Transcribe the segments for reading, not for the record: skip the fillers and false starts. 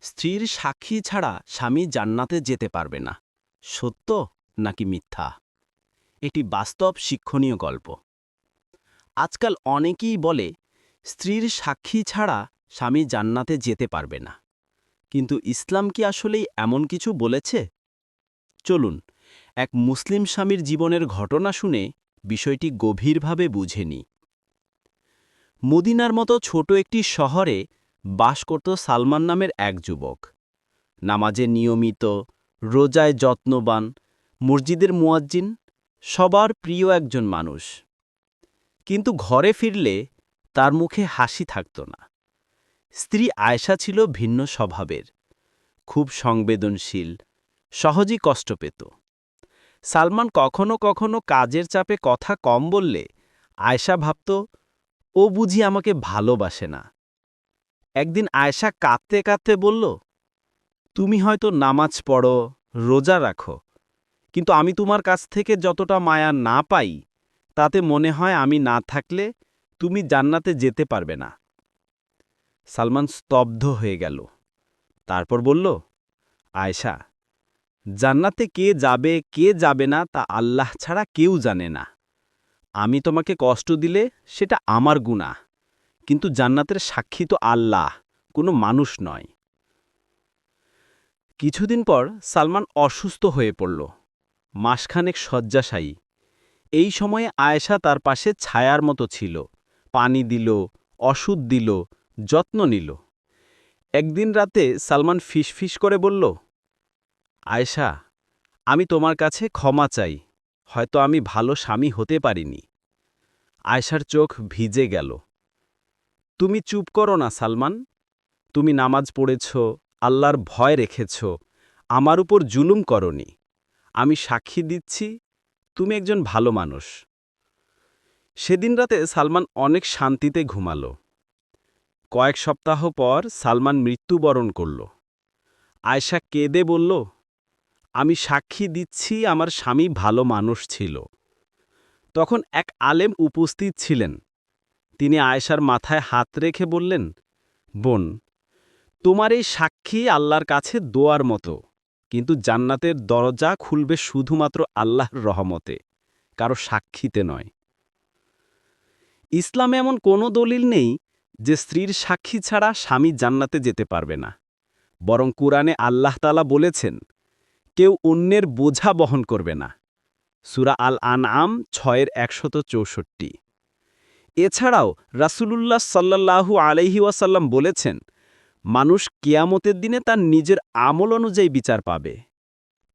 স্ত্রীর সাক্ষী ছাড়া স্বামী জান্নাতে যেতে পারবে না। সত্য নাকি মিথ্যা? এটি বাস্তব শিক্ষণীয় গল্প। আজকাল অনেকেই বলে স্ত্রীর সাক্ষী ছাড়া স্বামী জান্নাতে যেতে পারবে না। কিন্তু ইসলাম কি আসলেই এমন কিছু বলেছে? চলুন এক মুসলিম স্বামীর জীবনের ঘটনা শুনে বিষয়টি গভীরভাবে বুঝে নিই। মদিনার মতো ছোট একটি শহরে বাস করত সালমান নামের এক যুবক। নামাজে নিয়মিত, রোজায় যত্নবান, মসজিদের মুয়াজ্জিন, সবার প্রিয় একজন মানুষ। কিন্তু ঘরে ফিরলে তার মুখে হাসি থাকত না। স্ত্রী আয়েশা ছিল ভিন্ন স্বভাবের, খুব সংবেদনশীল, সহজেই কষ্ট পেত। সালমান কখনো কখনো কাজের চাপে কথা কম বললে আয়েশা ভাবত, ও বুঝি আমাকে ভালোবাসে না। একদিন আয়েশা কাঁদতে কাঁদতে বলল, তুমি হয়তো নামাজ পড়ো, রোজা রাখো, কিন্তু আমি তোমার কাছ থেকে যতটা মায়া না পাই, তাতে মনে হয় আমি না থাকলে তুমি জান্নাতে যেতে পারবে না। সালমান স্তব্ধ হয়ে গেল। তারপর বলল, আয়েশা, জান্নাতে কে যাবে কে যাবে না তা আল্লাহ ছাড়া কেউ জানে না। আমি তোমাকে কষ্ট দিলে সেটা আমার গুনাহ, কিন্তু জান্নাতের সাক্ষী তো আল্লাহ, কোনো মানুষ নয়। কিছুদিন পর সালমান অসুস্থ হয়ে পড়ল, মাসখানেক শয্যাশায়ী। এই সময়ে আয়েশা তার পাশে ছায়ার মতো ছিল, পানি দিল, ওষুধ দিল, যত্ন নিল। একদিন রাতে সালমান ফিসফিস করে বলল, আয়েশা, আমি তোমার কাছে ক্ষমা চাই, হয়তো আমি ভালো স্বামী হতে পারিনি। আয়েশার চোখ ভিজে গেল। তুমি চুপ করো না সালমান, তুমি নামাজ পড়েছ, আল্লাহর ভয় রেখেছ, আমার উপর জুলুম করনি। আমি সাক্ষী দিচ্ছি তুমি একজন ভালো মানুষ। সেদিন রাতে সালমান অনেক শান্তিতে ঘুমাল। কয়েক সপ্তাহ পর সালমান মৃত্যুবরণ করল। আয়েশা কেঁদে বলল, আমি সাক্ষী দিচ্ছি আমার স্বামী ভালো মানুষ ছিল। তখন এক আলেম উপস্থিত ছিলেন। তিনি আয়েশার মাথায় হাত রেখে বললেন, বোন, তোমার এই সাক্ষী আল্লাহর কাছে দোয়ার মতো, কিন্তু জান্নাতের দরজা খুলবে শুধুমাত্র আল্লাহর রহমতে, কারো সাক্ষীতে নয়। ইসলামে এমন কোনো দলিল নেই যে স্ত্রীর সাক্ষী ছাড়া স্বামী জান্নাতে যেতে পারবে না। বরং কুরআনে আল্লাহ তাআলা বলেছেন, কেউ অন্যের বোঝা বহন করবে না। সূরা আল আনআম 6:164। এছাড়াও রাসূলুল্লাহ সাল্লাল্লাহু আলাইহি ওয়াসাল্লাম বলেছেন, মানুষ কিয়ামতের দিনে তার নিজের আমল অনুযায়ী বিচার পাবে।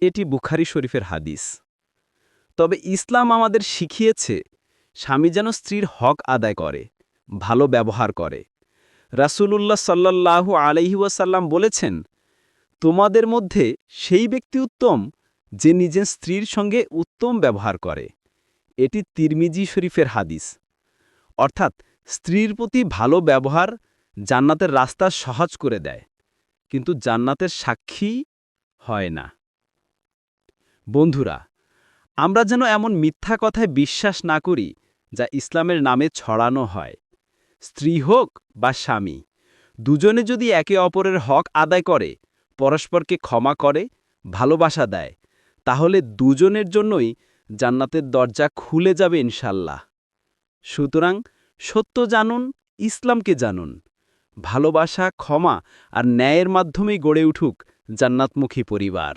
এটি বুখারী শরীফের হাদিস। তবে ইসলাম আমাদের শিখিয়েছে স্বামী যেন স্ত্রীর হক আদায় করে, ভালো ব্যবহার করে। রাসূলুল্লাহ সাল্লাল্লাহু আলাইহি ওয়াসাল্লাম বলেছেন, তোমাদের মধ্যে সেই ব্যক্তি উত্তম যে নিজের স্ত্রীর সঙ্গে উত্তম ব্যবহার করে। এটি তিরমিজি শরীফের হাদিস। অর্থাৎ স্ত্রীর প্রতি ভালো ব্যবহার জান্নাতের রাস্তা সহজ করে দেয়, কিন্তু জান্নাতের সাক্ষী হয় না। বন্ধুরা, আমরা যেন এমন মিথ্যা কথায় বিশ্বাস না করি যা ইসলামের নামে ছড়ানো হয়। স্ত্রী হোক বা স্বামী, দুজনে যদি একে অপরের হক আদায় করে, পরস্পরকে ক্ষমা করে, ভালোবাসা দেয়, তাহলে দুজনের জন্যই জান্নাতের দরজা খুলে যাবে ইনশাল্লাহ। সুতরাং সত্য জানুন, ইসলামকে জানুন। ভালোবাসা, ক্ষমা আর ন্যায়ের মাধ্যমেই গড়ে উঠুক জান্নাতমুখী পরিবার।